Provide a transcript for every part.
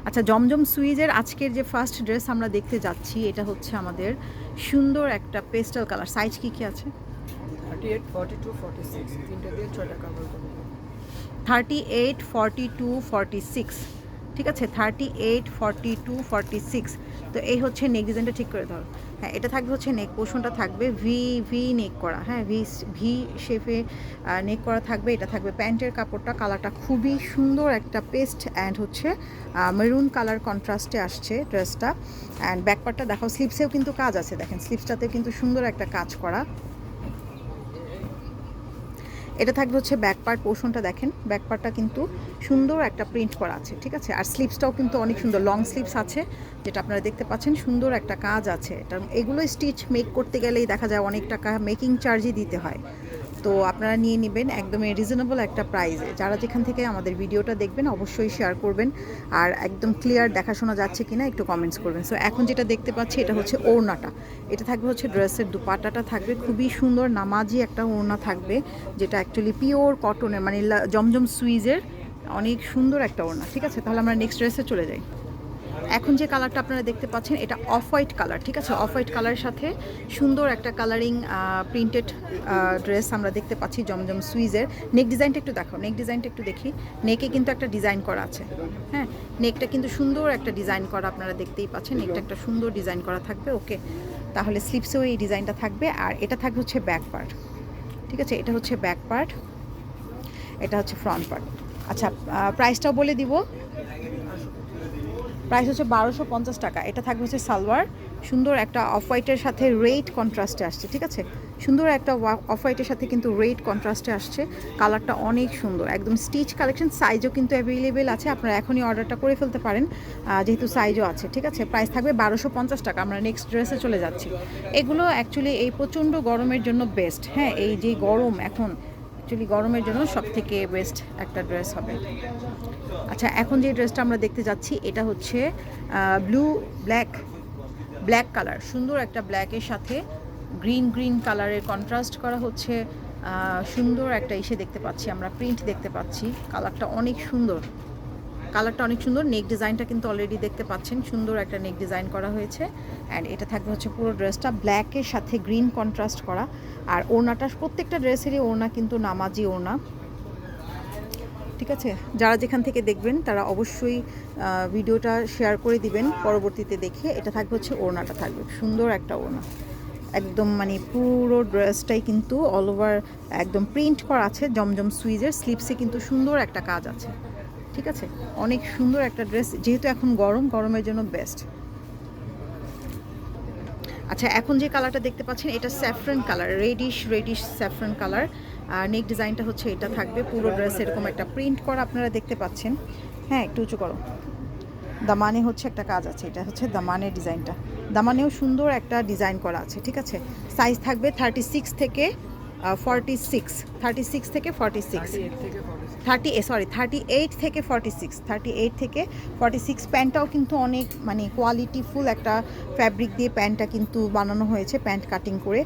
আচ্ছা, জমজম সুইজের আজকের যে ফার্স্ট ড্রেস আমরা দেখতে যাচ্ছি এটা হচ্ছে আমাদের সুন্দর একটা পেস্টাল কালার। সাইজ কি কি আছে? 38, 42, 46 তিনটা দিয়ে 6টা কাভার করবো। 38, 42, 46, ঠিক আছে। 38, 42, 46। তো এই হচ্ছে নেক ডিজাইনটা ঠিক করে ধরো। হ্যাঁ, এটা থাকবে হচ্ছে নেক পোর্শনটা থাকবে ভি ভি নেক করা, হ্যাঁ ভি ভি শেপে নেক করা থাকবে। এটা থাকবে প্যান্টের কাপড়টা, কালারটা খুবই সুন্দর একটা পেস্ট অ্যান্ড হচ্ছে মেরুন কালার কন্ট্রাস্টে আসছে ড্রেসটা। অ্যান্ড ব্যাকপার্টটা দেখো, স্লিপসেও কিন্তু কাজ আছে, দেখেন স্লিপসটাতে কিন্তু সুন্দর একটা কাজ করা। এটা থাকবে হচ্ছে ব্যাক পার্ট পোর্শনটা, দেখেন ব্যাক পার্টটা কিন্তু সুন্দর একটা প্রিন্ট করা আছে, ঠিক আছে। আর স্লিপসটাও কিন্তু অনেক সুন্দর লং স্লিপস আছে, যেটা আপনারা দেখতে পাচ্ছেন, সুন্দর একটা কাজ আছে। এটা এগুলো স্টিচ মেক করতে গেলেই দেখা যায় অনেক টাকা মেকিং চার্জই দিতে হয়। তো আপনারা নিয়ে নেবেন একদমই রিজনেবল একটা প্রাইসে। যারা যেখান থেকে আমাদের ভিডিওটা দেখবেন অবশ্যই শেয়ার করবেন, আর একদম ক্লিয়ার দেখাশোনা যাচ্ছে কিনা একটু কমেন্টস করবেন। সো এখন যেটা দেখতে পাচ্ছি এটা হচ্ছে ওড়নাটা, এটা থাকবে হচ্ছে ড্রেসের দুপাট্টাটা থাকবে খুবই সুন্দর নামাজি একটা ওড়না থাকবে, যেটা অ্যাকচুয়ালি পিওর কটনের, মানে জমজম সুইজের অনেক সুন্দর একটা ওড়না, ঠিক আছে। তাহলে আমরা নেক্সট ড্রেসে চলে যাই। এখন যে কালারটা আপনারা দেখতে পাচ্ছেন এটা অফ হোয়াইট কালার, ঠিক আছে। অফ হোয়াইট কালারের সাথে সুন্দর একটা কালারিং প্রিন্টেড ড্রেস আমরা দেখতে পাচ্ছি জমজম সুইজের। নেক ডিজাইনটা একটু দেখো, নেক ডিজাইনটা একটু দেখি। নেকে কিন্তু একটা ডিজাইন করা আছে, হ্যাঁ নেকটা কিন্তু সুন্দর একটা ডিজাইন করা, আপনারা দেখতেই পাচ্ছেন নেকটা একটা সুন্দর ডিজাইন করা থাকবে। ওকে, তাহলে স্লিপসেও এই ডিজাইনটা থাকবে, আর এটা থাকবে হচ্ছে ব্যাক পার্ট, ঠিক আছে। এটা হচ্ছে ব্যাক পার্ট, এটা হচ্ছে ফ্রন্ট পার্ট। আচ্ছা, প্রাইসটাও বলে দিব। প্রাইস হচ্ছে 1250 টাকা। এটা থাকবে হচ্ছে সালোয়ার, সুন্দর একটা অফ হোয়াইটের সাথে রেড কন্ট্রাস্টে আসছে, ঠিক আছে। সুন্দর একটা অফ হোয়াইটের সাথে কিন্তু রেড কন্ট্রাস্টে আসছে, কালারটা অনেক সুন্দর, একদম স্টিচ কালেকশন। সাইজও কিন্তু অ্যাভেলেবেল আছে, আপনারা এখনই অর্ডারটা করে ফেলতে পারেন, যেহেতু সাইজও আছে, ঠিক আছে। প্রাইস থাকবে 1250 টাকা। আমরা নেক্সট ড্রেসে চলে যাচ্ছি। এগুলো অ্যাকচুয়ালি এই প্রচণ্ড গরমের জন্য বেস্ট, হ্যাঁ এই যে গরম এখন, অ্যাকচুয়ালি গরমের জন্য সব থেকে বেস্ট একটা ড্রেস হবে। আচ্ছা, এখন যে ড্রেসটা আমরা দেখতে যাচ্ছি এটা হচ্ছে ব্লু ব্ল্যাক কালার, সুন্দর একটা ব্ল্যাকের সাথে গ্রিন গ্রিন কালারের কন্ট্রাস্ট করা হচ্ছে। সুন্দর একটা ইসে দেখতে পাচ্ছি আমরা, প্রিন্ট দেখতে পাচ্ছি, কালারটা অনেক সুন্দর, কালারটা অনেক সুন্দর। নেক ডিজাইনটা কিন্তু অলরেডি দেখতে পাচ্ছেন, সুন্দর একটা নেক ডিজাইন করা হয়েছে। অ্যান্ড এটা থাকবে হচ্ছে পুরো ড্রেসটা ব্ল্যাকের সাথে গ্রিন কন্ট্রাস্ট করা। আর ওড়নাটা, প্রত্যেকটা ড্রেসেরই ওড়না কিন্তু নামাজি ওড়না, ঠিক আছে। যারা যেখান থেকে দেখবেন তারা অবশ্যই ভিডিওটা শেয়ার করে দিবেন পরবর্তীতে দেখে। এটা থাকবে হচ্ছে ওড়নাটা, থাকবে সুন্দর একটা ওড়না, একদম মানে পুরো ড্রেসটাই কিন্তু অল ওভার একদম প্রিন্ট করা আছে জমজম সুইজের। স্লিপসে কিন্তু সুন্দর একটা কাজ আছে, ঠিক আছে। অনেক সুন্দর একটা ড্রেস, যেহেতু এখন গরমের জন্য বেস্ট। আচ্ছা, এখন যে কালারটা দেখতে পাচ্ছেন এটা saffron colour, reddish saffron colour. আর নেক ডিজাইনটা হচ্ছে এটা থাকবে পুরো ড্রেস এরকম একটা প্রিন্ট করা, আপনারা দেখতে পাচ্ছেন। হ্যাঁ, একটু উঁচু করো। দামানে হচ্ছে একটা কাজ আছে, এটা হচ্ছে দামানের ডিজাইনটা, দামানেও সুন্দর একটা ডিজাইন করা আছে, ঠিক আছে। সাইজ থাকবে 36 থেকে 46, 36 থেকে 46, 38 থেকে 46, 38 থেকে 46। প্যান্টটাও কিন্তু অনেক মানে কোয়ালিটিফুল একটা ফ্যাব্রিক দিয়ে প্যান্টটা কিন্তু বানানো হয়েছে, প্যান্ট কাটিং করে।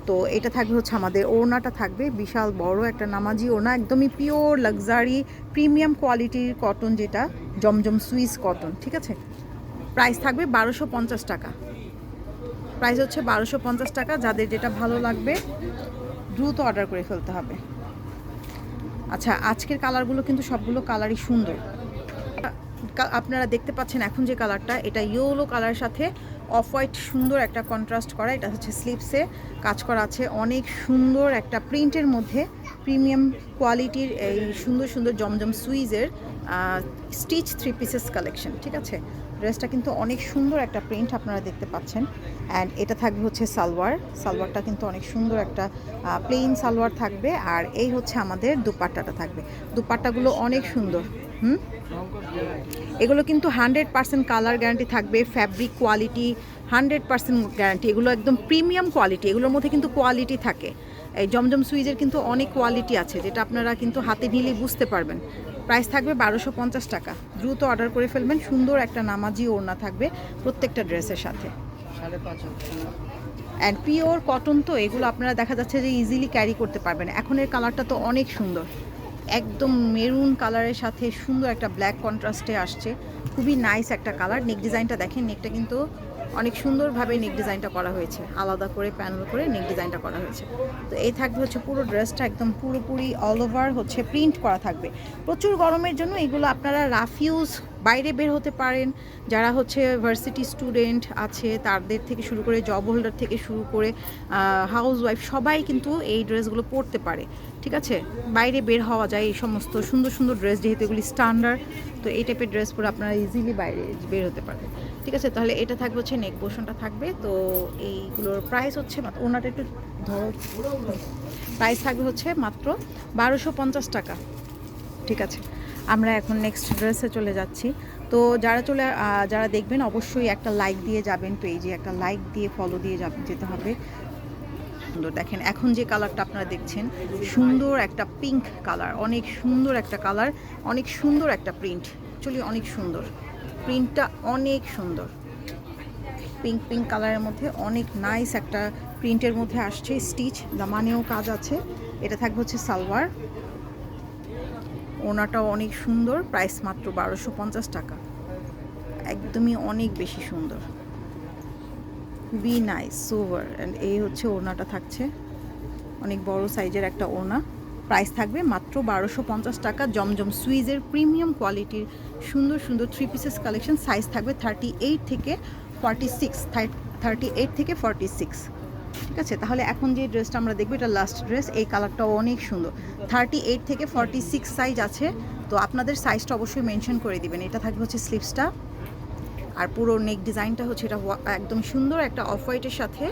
তো এটা থাকবে হচ্ছে আমাদের ওড়নাটা, থাকবে বিশাল বড় একটা নামাজি ওড়না, একদমই পিওর লাক্সারি প্রিমিয়াম কোয়ালিটির কটন, যেটা জমজম সুইস কটন, ঠিক আছে। প্রাইস থাকবে 1250 টাকা। প্রাইস হচ্ছে 1250 টাকা। যাদের যেটা ভালো লাগবে দ্রুত অর্ডার করে ফেলতে হবে। আচ্ছা, আজকের কালারগুলো কিন্তু সবগুলো কালারই সুন্দর। আপনারা দেখতে পাচ্ছেন এখন যে কালারটা, এটা ইয়েলো কালারের সাথে অফ হোয়াইট সুন্দর একটা কন্ট্রাস্ট করা। এটা হচ্ছে স্লিপসে কাজ করা আছে, অনেক সুন্দর একটা প্রিন্টের মধ্যে প্রিমিয়াম কোয়ালিটির এই সুন্দর সুন্দর জমজম সুইজের স্টিচ 3 পিসেস কালেকশন, ঠিক আছে। ড্রেসটা কিন্তু অনেক সুন্দর একটা প্রিন্ট আপনারা দেখতে পাচ্ছেন। অ্যান্ড এটা থাকবে হচ্ছে সালোয়ারটা কিন্তু অনেক সুন্দর একটা প্লেন সালোয়ার থাকবে। আর এই হচ্ছে আমাদের দুপাট্টাটা থাকবে, দুপাট্টাগুলো অনেক সুন্দর। এগুলো কিন্তু 100% কালার গ্যারান্টি থাকবে, ফ্যাব্রিক কোয়ালিটি 100% গ্যারান্টি, এগুলো একদম প্রিমিয়াম কোয়ালিটি, এগুলোর মধ্যে কিন্তু কোয়ালিটি থাকে। এই জমজম সুইজের কিন্তু অনেক কোয়ালিটি আছে, যেটা আপনারা কিন্তু হাতে নিলেই বুঝতে পারবেন। প্রাইস থাকবে 1250 টাকা। দ্রুত অর্ডার করে ফেলবেন। সুন্দর একটা নামাজি ওড়না থাকবে প্রত্যেকটা ড্রেসের সাথে, 5.5। অ্যান্ড পিওর কটন, তো এগুলো আপনারা দেখা যাচ্ছে যে ইজিলি ক্যারি করতে পারবেন। এখন এর কালারটা তো অনেক সুন্দর, একদম মেরুন কালারের সাথে সুন্দর একটা ব্ল্যাক কন্ট্রাস্টে আসছে, খুবই নাইস একটা কালার। নেক ডিজাইনটা দেখেন, নেকটা কিন্তু অনেক সুন্দরভাবে নেক ডিজাইনটা করা হয়েছে, আলাদা করে প্যানেল করে নেক ডিজাইনটা করা হয়েছে। তো এই থাকবে হচ্ছে পুরো ড্রেসটা একদম পুরোপুরি অল ওভার হচ্ছে প্রিন্ট করা থাকবে। প্রচুর গরমের জন্য এগুলো আপনারা রাফ ইউজ, বাইরে বের হতে পারেন, যারা হচ্ছে ভার্সিটি স্টুডেন্ট আছে তাদের থেকে শুরু করে জব হোল্ডার থেকে শুরু করে হাউস ওয়াইফ সবাই কিন্তু এই ড্রেসগুলো পরতে পারে, ঠিক আছে। বাইরে বের হওয়া যায় এই সমস্ত সুন্দর সুন্দর ড্রেস, যেহেতু এগুলি স্ট্যান্ডার্ড, তো এই টাইপের ড্রেস পরে আপনারা ইজিলি বাইরে বের হতে পারবেন, ঠিক আছে। তাহলে এটা থাকবে হচ্ছে নেক পোর্শনটা থাকবে। তো এইগুলোর প্রাইস হচ্ছে মাত্র, ওনাটা একটু ধরো, প্রাইস থাকবে হচ্ছে মাত্র 1250 টাকা, ঠিক আছে। আমরা এখন নেক্সট ড্রেসে চলে যাচ্ছি। তো যারা দেখবেন অবশ্যই একটা লাইক দিয়ে যাবেন। তো এই যে একটা লাইক দিয়ে ফলো দিয়ে যেতে হবে। সুন্দর দেখেন, এখন যে কালারটা আপনারা দেখছেন, সুন্দর একটা পিঙ্ক কালার, অনেক সুন্দর একটা কালার, অনেক সুন্দর একটা প্রিন্ট, অ্যাকচুয়ালি অনেক সুন্দর প্রিন্টটা, অনেক সুন্দর পিঙ্ক পিঙ্ক কালারের মধ্যে অনেক নাইস একটা প্রিন্টের মধ্যে আসছে। স্টিচ দামানেও কাজ আছে। এটা থাকবে হচ্ছে সালোয়ার, ওনাটাও অনেক সুন্দর, প্রাইস মাত্র 1250 টাকা, একদমই অনেক বেশি সুন্দর, খুবই নাইস সোভার। অ্যান্ড এই হচ্ছে ওড়নাটা থাকছে, অনেক বড় সাইজের একটা ওড়না, প্রাইস থাকবে মাত্র 1250 টাকা। জমজম সুইজের প্রিমিয়াম কোয়ালিটির সুন্দর সুন্দর 3 পিসেস কালেকশন, সাইজ থাকবে 38 থেকে 46, 38 থেকে 46, ঠিক আছে। তাহলে এখন যে ড্রেসটা আমরা দেখবো, এটা লাস্ট ড্রেস, এই কালারটাও অনেক সুন্দর, 38 থেকে 46 সাইজ আছে। তো আপনাদের সাইজটা অবশ্যই মেনশন করে দিবেন। এটা থাকবে হচ্ছে স্লিভসটা, আর পুরো নেক ডিজাইনটা হচ্ছে এটা একদম সুন্দর একটা অফ হোয়াইটের সাথে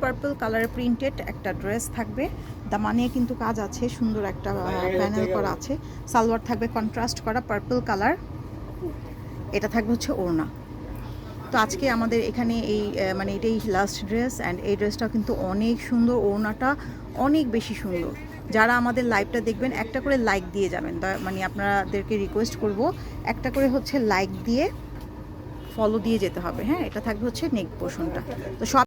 পার্পল কালারের প্রিন্টেড একটা ড্রেস থাকবে। দামানে কিন্তু কাজ আছে, সুন্দর একটা প্যানেল করা আছে। সালোয়ার থাকবে কন্ট্রাস্ট করা পার্পল কালার, এটা থাকবে হচ্ছে ওড়না। তো আজকে আমাদের এখানে এই মানে এটাই লাস্ট ড্রেস। অ্যান্ড এই ড্রেসটাও কিন্তু অনেক সুন্দর, ওড়নাটা অনেক বেশি সুন্দর। যারা আমাদের লাইভটা দেখবেন একটা করে লাইক দিয়ে যাবেন, মানে আপনাদেরকে রিকোয়েস্ট করব একটা করে হচ্ছে লাইক দিয়ে ফলো দিয়ে যেতে হবে, হ্যাঁ। এটা থাকবে হচ্ছে নেক পোর্শনটা। তো সব